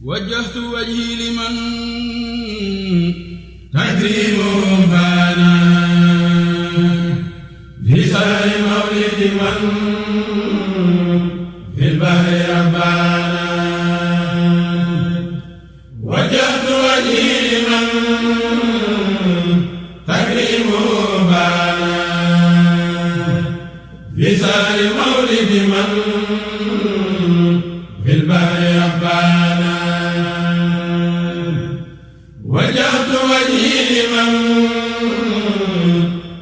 وجهت وجهي لمن تكريمه بانا في شهر مولد من في البحر ربانا وجهت وجهي لمن تكريمه بانا في شهر مولد من في البحر ربانا وجهت وجهي لمن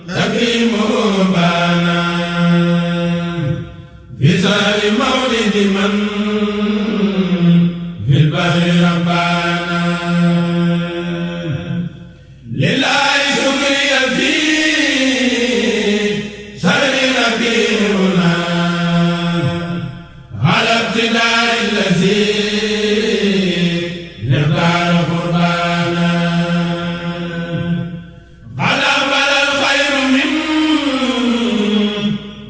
تكريمه بانا في شهر مولد من في البحر ربانا لله شكري في شهر ربيعنا على ابتداء الذي نختار قربانا قد أقبل الخير من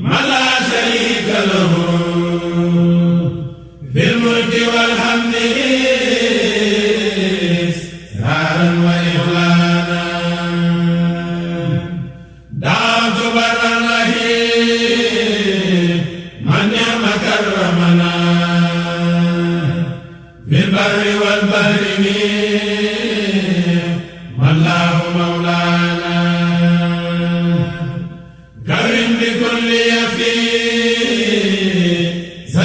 من لا شريك له في الملك والحمد إسرارا وإخلانا دعوت برا رحيم من نعم كرمنا في البر والبحر والله مولانا كرم بكل يفيد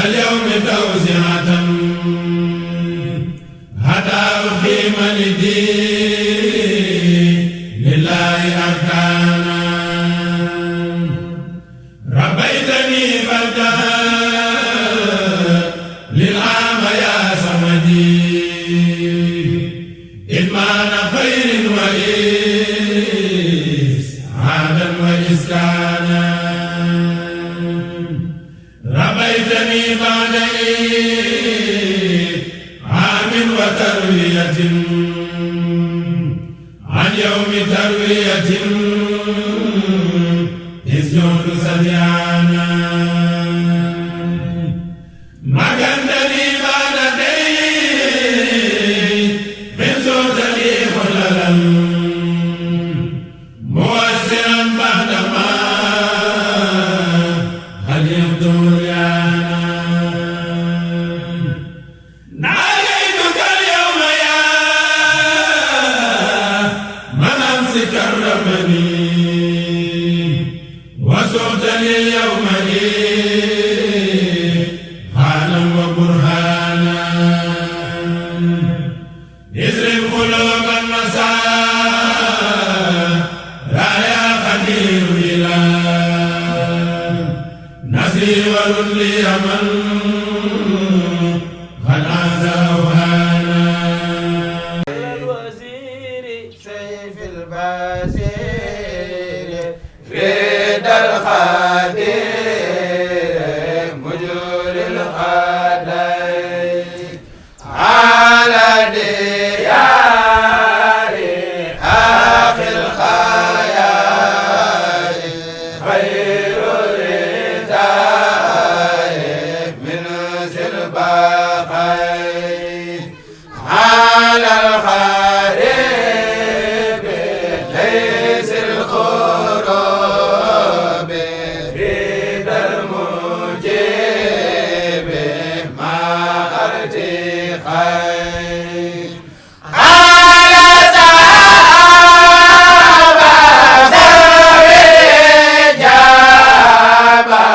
اليوم توسعة حتى أقيم للدين لله أركانا ربيتني فالجهل للعام يا صمدي إدمان خير وإسعادا وإسكانا ربيتني بعد عام وتروية عن يوم تروية إذ جئت سديانا مكنتني بعد دين من زرتني خللا موسعا بعدما خلقت مريانا ناديتك اليوم يا من أمس كرمني وسعتني اليوم حالا وبرهانا اصرف قلوب النساء لا يا قدير إلى نصري ولي من قد أنزلهانا الوزير سيف البشير ريد الخدير مجور الخدير على ديار أخي الخيال خير الرزاق من سلبخير على الخريب ليس الخروب ريد المجيب ما ارتخير على صحابة ذوي الإجابة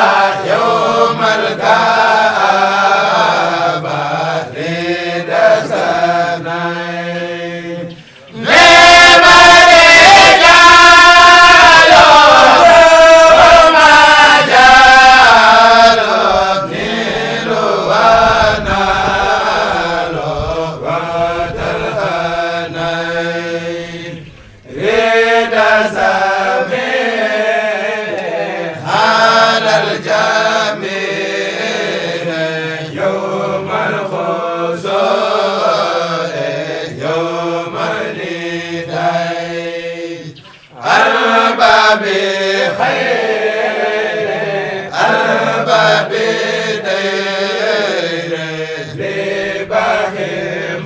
يوم الكعبة ريد سنين لمن جعلوا ما جعلوا نيلوا ونالوا وتلهنين ريد سمين على الجميع يوم الخسوف يوم النداء أرباب خير أرباب دير لباهم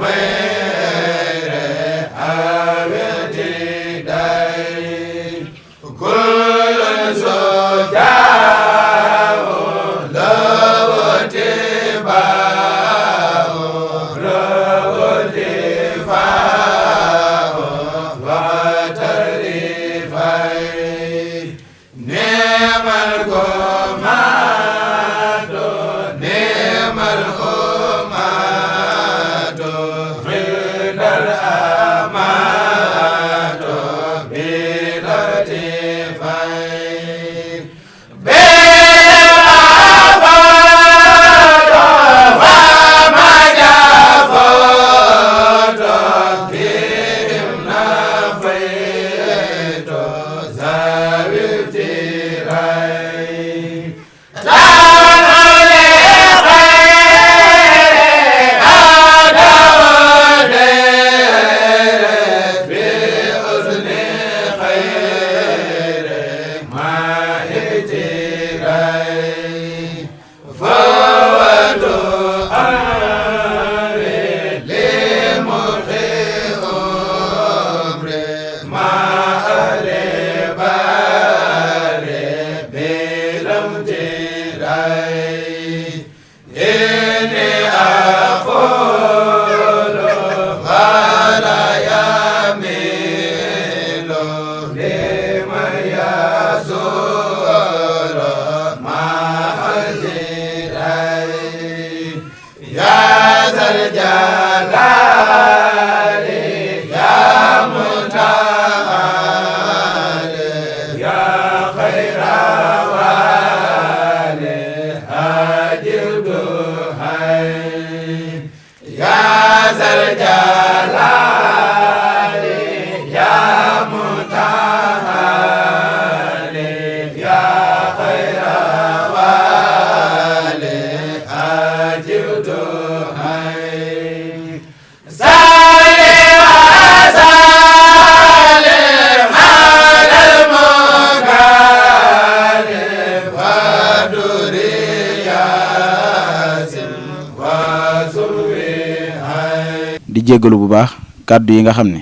di jéggalu bu baax kàddu yi nga xam ne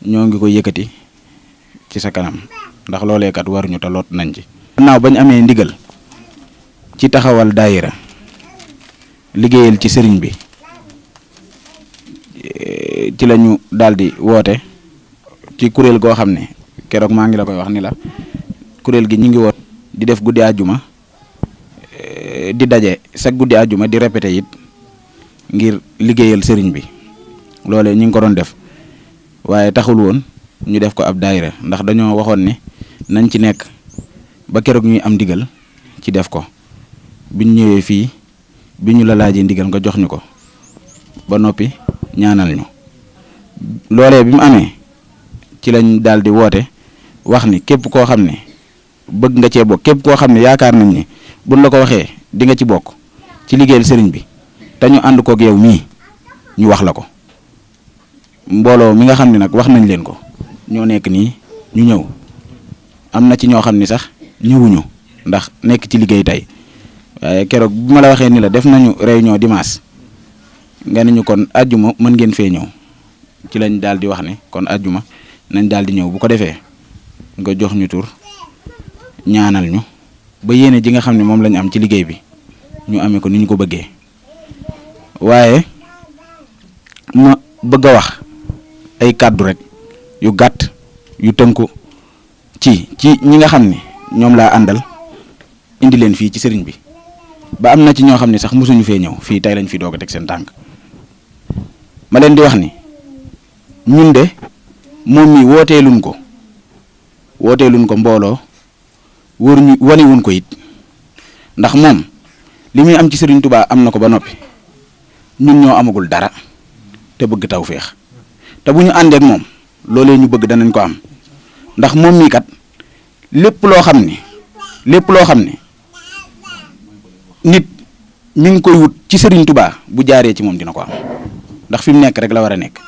ñoo ngi ko yëkkati ci sa kanam ndax loolee kat waruñu te lot nañ ci. gannaaw bañ amee ndigal ci taxawal daayira liggéeyal ci sëriñ bi ci lañu daldi woote ci kuréel goo xam ne keroog maa ngi la koy wax ni la kuréel gi ñu ngi woot di def guddi àjjuma di daje sa guddi àjjuma di répété it ngir liggéeyal sëriñ bi loolee ñu ngi ko doon def waaye taxul woon ñu def ko ab daayira ndax dañoo waxoon ne nañ ci nekk ba keroog ñuy am ndigal ci def ko biñ ñëwee fii bi ñu la laajee ndigal nga jox ñu ko ba noppi ñaanal ñu loolee bi mu amee ci lañ daal di woote wax ni képp koo xam ne bëgg nga cee bokk képp koo xam ne yaakaar nañ ne buñ la ko waxee di nga ci bokk ci liggéeyal sëriñ bi te ñu ànd koog yow mii ñu wax la ko mbooloo mi nga xam ne nag wax nañ leen ko ñoo nekk nii ñu ñëw am na ci ñoo xam ni sax ñëwuñu ndax nekk ci liggéey tey waaye keroog bu ma la waxee ni la def nañu réunion dimanche nga ne ñu kon ajjuma mën ngeen fee ñëw ci lañ daal di wax ne kon ajjuma nañ daal di ñëw bu ko defee nga jox ñu tur ñaanal ñu ba yéene ji nga xam ne moom lañ am ci liggéey bi ñu amee ko ni ñu ko bëggee waaye ma bëgg a wax ay kàddu rek yu gàtt yu tënku ci ñi nga xam ne ñoom laa àndal indi leen fii ci sëriñ bi ba am na ci ñoo xam ne sax mosuñu fee ñëw fii tey lañ fi doog a teg seen tànk ma leen di wax ni ñun de moom mi wooteeluñ ko mbooloo wóoruñu wanewuñ ko it ndax moom li muy am ci sëriñ Touba am na ko ba noppi ñun ñoo amagul dara te bëgg tawféex te bu ñu àndeek moom loolee ñu bëgg danañ ko am ndax moom mii kat lépp loo xam ne nit mi ngi koy wut ci sëriñ Touba bu jaaree ci moom dina ko am ndax fi mu nekk rek la war a nekk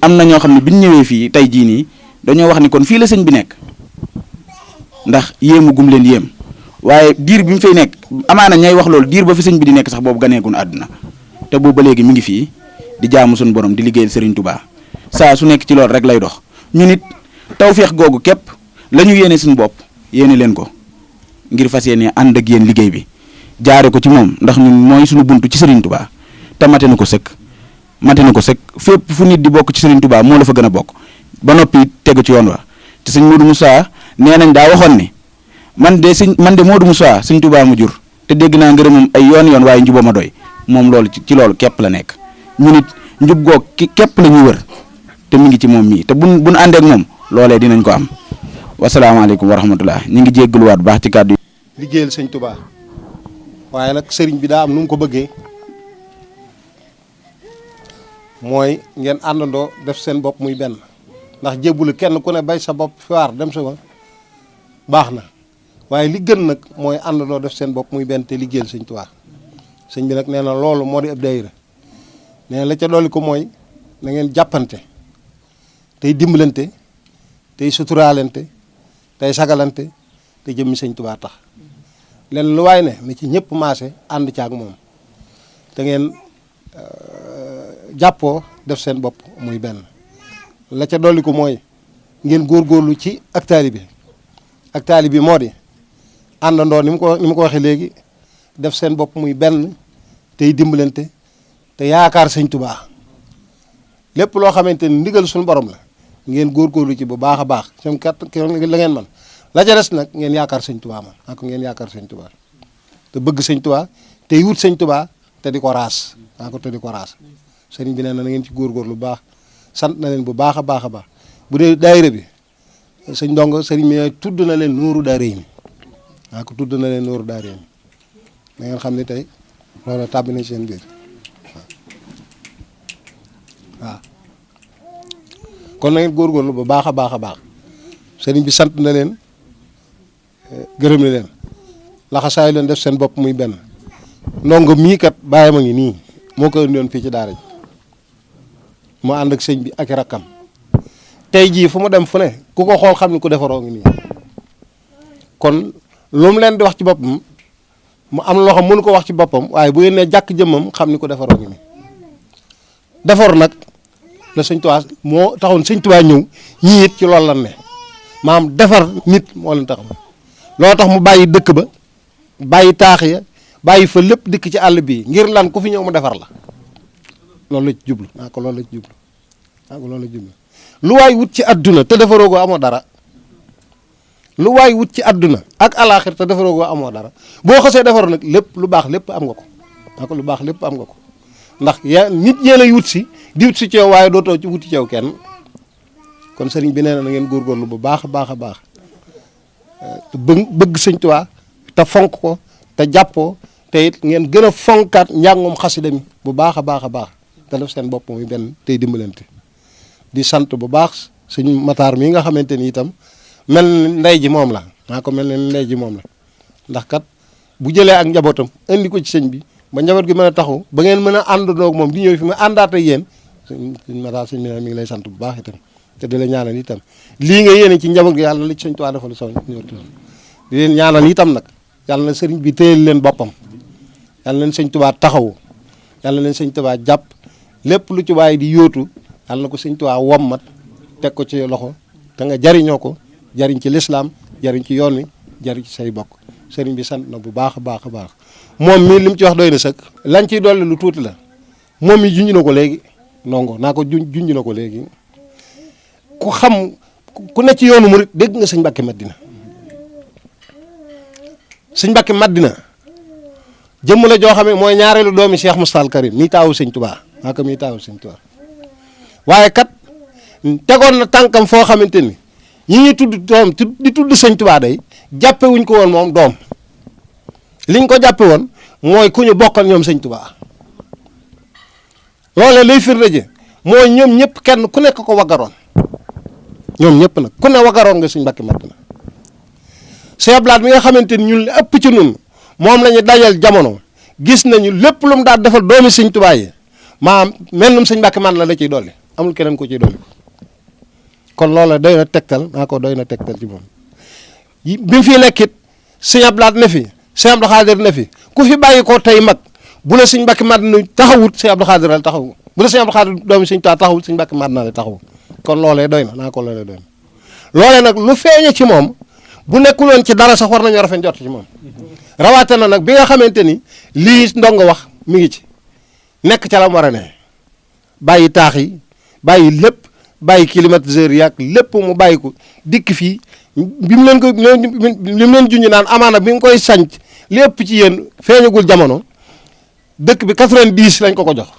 am na ñoo xam ne bi ñu ñëwee fii tey jii nii dañoo wax ni kon fii la sëñ bi nekk ndax yéemu gum leen yéem waaye diir bi mu fay nekk amaana ñay wax loolu diir ba fi sëñ bi di nekk sax boobu ganeegun àdduna te boobu ba léegi mi ngi fii di jaamu suñu borom di liggéeyal sëriñ Touba saa su nekk ci loolu rek lay dox ñu nit tawféex googu képp la ñu yéene suñu bopp yéene leen ko ngir fas yéene ànd ak yéen liggéey bi jaare ko ci moom ndax ñun mooy suñu buntu ci sëriñ Touba te mate na ko sëkk fépp fu nit di bokk ci sëriñ Touba moo la fa gën a bokk ba noppi tegu ci yoon wa te sëñ Modou Moussa nee nañ daa waxoon ni man de Modou Moussa sëñ Touba mu jur te dégg naa ngërëmam ay yoon waaye njuboo ma doy moom loolu ci loolu képp la nekk ñu nit njub goog képp la ñuy wër te mi ngi ci moom mii te buñ àndee ak moom loolee dinañ ko am wasalaamaaleykum wa rahmatullah ñu ngi jéggaluwaat bu baax ci kàddu yi. liggéeyal sëñ Touba waaye nag sëriñ bi daa am nu mu ko bëggee mooy ngeen àndandoo def seen bopp muy benn ndax jébbulu kenn ku ne bay sa bopp fi waar dem sa baax na waaye li gën nag mooy àndandoo def seen bopp muy benn te liggéeyal sëñ Touba sëñ bi nag nee na loolu moo di ab daayira nee na la ca dolli ko mooy na ngeen jàppante tey dimbalante tey suturaalante tey sagalante te jëmmi sëñ Touba tax leen lu waay ne na ci ñëpp maase ànd ci ak moom te ngeen jàppoo def seen bopp muy benn la ca dolli ko mooy ngeen góorgóorlu ci ak taalibe bi moo di àndandoo ni mu ko waxee léegi def seen bopp muy benn tey dimbalante te yaakaar sëñ Touba lépp loo xamante ni ndigal suñu borom la ngeen góorgóorlu ci bu baax a baax seen kat la ngeen man la ca des nag ngeen yaakaar sëñ Touba man ak ngeen yaakaar sëñ Touba te bëgg sëñ Touba tey wut sëñ Touba te di ko raas sëriñ bi nee na ngeen ci góorgóorlu bu baax sant na leen bu baax a baax a baax bu dee daayira bi sëñ ndongo sëriñ bi tudd na leen nooru daarayni tudd na leen nooru daarayni na ngeen xam ne tey loolu tàbbi nañ seen biir waaw kon na ngeen góorgóorlu bu baax a baax a baax sëriñ bi sant na leen gërëm na leen laxasaayu leen def seen bopp muy benn ndongo mii kat bàyyi ma ngi nii moo ko indi woon fii ci daara ji moo ànd ak sëñ bi ak rakkam tey jii fu mu dem fu ne ku ko xool xam ni ku defaroo ngi nii kon lu mu leen di wax ci boppam mu am loo xam mënu ko wax ci boppam waaye bu ngeen nee jàkk jëmmam xam ni ku defaroo ngi nii defar nag la sëñ Tuubaa moo taxoon sëñ Tuubaa ñëw ñii it ci loolu lan ne maam defar nit moo leen taxaw loo tax mu bàyyi dëkk ba bàyyi taax ya bàyyi fa lépp dikk ci àll bii ngir lan ku fi ñëw mu defar la loolu la ci jublu naa ko loolu la ci jublu naa ko loolu la ci jublu lu waay wut ci adduna te defaroo ko amoo dara lu waay wut ci adduna ak alaaxir te defaroo ko amoo dara boo xasee defaru nag lépp lu baax lépp am nga ko naa ko lu baax lépp am nga ko ndax ya nit ñee lay wut si di wut si ceew waaye dootoo ci wuti ceew kenn kon sëriñ bi nee na ngeen góorgóorlu bu baax a baax a baax bëgg sëñ Tuubaa te fonk ko te jàppoo te it ngeen gën a fonkaat njàngum xasida mi bu baax a baax a baax te def seen bopp muy benn tey dimbalante di sant bu baax suñu mataar mi nga xamante ni itam mel ni ndey ji moom la naa ko mel ni ndey ji moom la ndax kat bu jëlee ak njabootam indi ko ci sëñ bi ba njaboot gi mën a taxaw ba ngeen mën a àndandoo ak moom di ñëw fi ma àndaat ak yéen suñ mataar sëñ mi ngi lay sant bu baax itam te di la ñaanal itam lii nga yéene ci njaboot gi yàlla na la ci sëñ Tuubaa defal so di leen ñaanal itam nag yàlla na sëriñ bi téyel leen boppam yàlla na leen sëñ Tuubaa taxawu yàlla na leen sëñ Tuubaa jàpp lépp lu ci waay di yóotu yàlla na ko sëñ Tuubaa wommat teg ko ci loxo te nga jariñoo ko jariñ ci lislaam jariñ ci yoon wi jariñ ci say bokk sëriñ bi sant na bu baax a baax a baax moom mii li mu ci wax doy na sëkk lañ ciy dolli lu tuuti la moom mi junj na ko léegi ndongo naa ko junj na ko léegi ku xam ku ne ci yoonu murit dégg nga sëñ Mbàkke Madina sëñ Mbàkke Madina jëmm la joo xam ne mooy ñaareelu doomi Cheikh Moustapha al Karim mii taawu sëñ Tuubaa naa ko mii taawu sëñ Tuubaa waaye kat tegoon na tànkam foo xamante ni ñi ñuy tudd doom di tudd sëñ Tuubaa day jàppe wuñ ko woon moom doom liñ ko jàppe woon mooy ku ñu bokkal ñoom sëñ Tuubaa loolee lay firnde ji mooy ñoom ñëpp kenn ku nekk ko waggaroon ñoom ñëpp nag ku ne waggaroon nga sëñ Mbàkke Madina Cheikh Abdoulaye mi nga xamante ni ñun li ëpp ci ñun moom la ñu dajal jamono gis nañu lépp lu mu daal defal doomi sëñ Tuubaa yi maam mel num sëñ Mbàkke Madina la ciy dolli amul keneen ko ciy dolli kon loola doy na tegtal naa ko doy na tegtal ci moom bi mu fi nekkit sëñ Abdoulaye ne fi sëñ Abdou Khadir ne fi ku fi bàyyi ko tey mag bu la sëñ Mbàkke Madina taxawut sëñ Abdou Khadir la taxawu bu la sëñ Abdou Khadir doomi sëñ Tuubaa taxawut sëñ Mbàkke Madina la taxawu kon loolee doy na naa ko loolee doy na loolee nag lu feeñe ci moom bu nekkuloon ci dara sax war nañu rafet njort ci moom rawaate na nag bi nga xamante ni lii ndongo wax mi ngi ci nekk ca la mu war a ne bàyyi taax yi bàyyi lépp bàyyi climatiseur yaag lépp mu bàyyi ko dikk fii bi mu leen ko li mu leen junj naan amaana bi nga koy sanc lépp ci yéen feeñagul jamono dëkk bi 90 lañ ko jox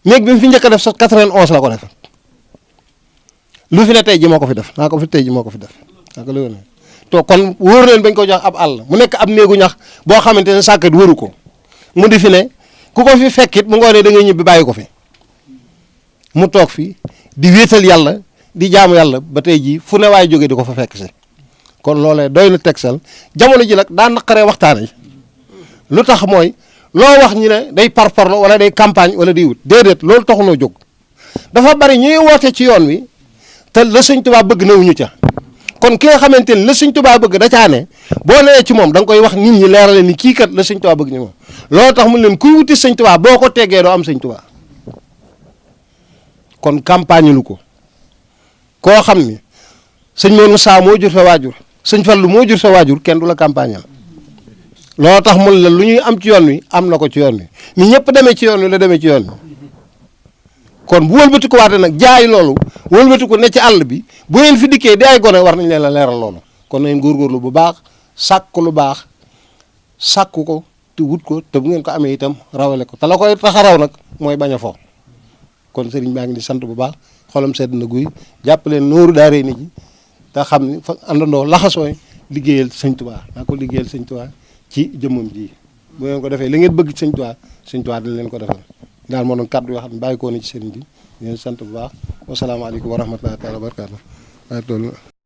néeg bi mu fi njëkk a def sax 91 la ko def lu fi ne tey ji moo ko fi def naa ko fi tey ji moo ko fi def naa ko léegi to kon wóor leen bañ ko jox ab àll mu nekk ab néegu ñax boo xamante ne sàkkat wëru ko mu di fi ne ku ko fi fekkit mu ngoonee da ngay ñibbi bàyyi ko fi mu toog fi di wéetal yàlla di jaamu yàlla ba tey jii fu ne waay jóge di ko fa fekk si kon loolee doy na tegsal jamono ji nag daa naqaree waxtaan yi lu tax mooy loo wax ñu ne day parparlo wala day campagne wala day wut déedéet loolu taxunoo jóg dafa bari ñuy woote ci yoon wi te la sëñ Tuubaa bëgg newuñu ca kon ki nga xamante ni la sëñ Tuubaa bëgg da caa ne boo nee ci moom da nga koy wax nit ñi leerale ni kii kat la sëñ Tuubaa bëgg ñu moom loolu tax mu leen kuy wuti sëñ Tuubaa boo ko teggee doo am sëñ Tuubaa kon campagne lu ko koo xam ni sëñ Mor Moussa moo jur sa waajur sëñ Fallu moo jur sa waajur kenn du la campagne la loolu tax mun la lu ñuy am ci yoon wi am na ko ci yoon wi ni ñëpp demee ci yoon wi la demee ci yoon wi kon bu wëlbati ko waate nag jaay loolu wëlbati ko ne ci àll bi bu ngeen fi dikkee di ay gone war nañ leen la leeral loolu kon nañ góorgóorlu bu baax sàkku lu baax sàkku ko te wut ko te bu ngeen ko amee itam rawale ko te la koy tax a raw nag mooy bañ a fo kon sëriñ baa ngi di sant bu baax xolam sedd na guy jàpp leen nooru daaree nit ñi te xam ni fa àndandoo laxasooy liggéeyal sëñ Tuubaa naa ko liggéeyal sëñ Tuubaa ci jëmmam ji bu ngeen ko defee li ngeen bëgg sëñ Tuubaa dañ leen ko defal daal moo doon kàddu yoo xam ne bàyyi koo na ci sëriñ bi di leen sant bu baax wasalaamaaleykum wa rahmatullahi taala wa barakaatu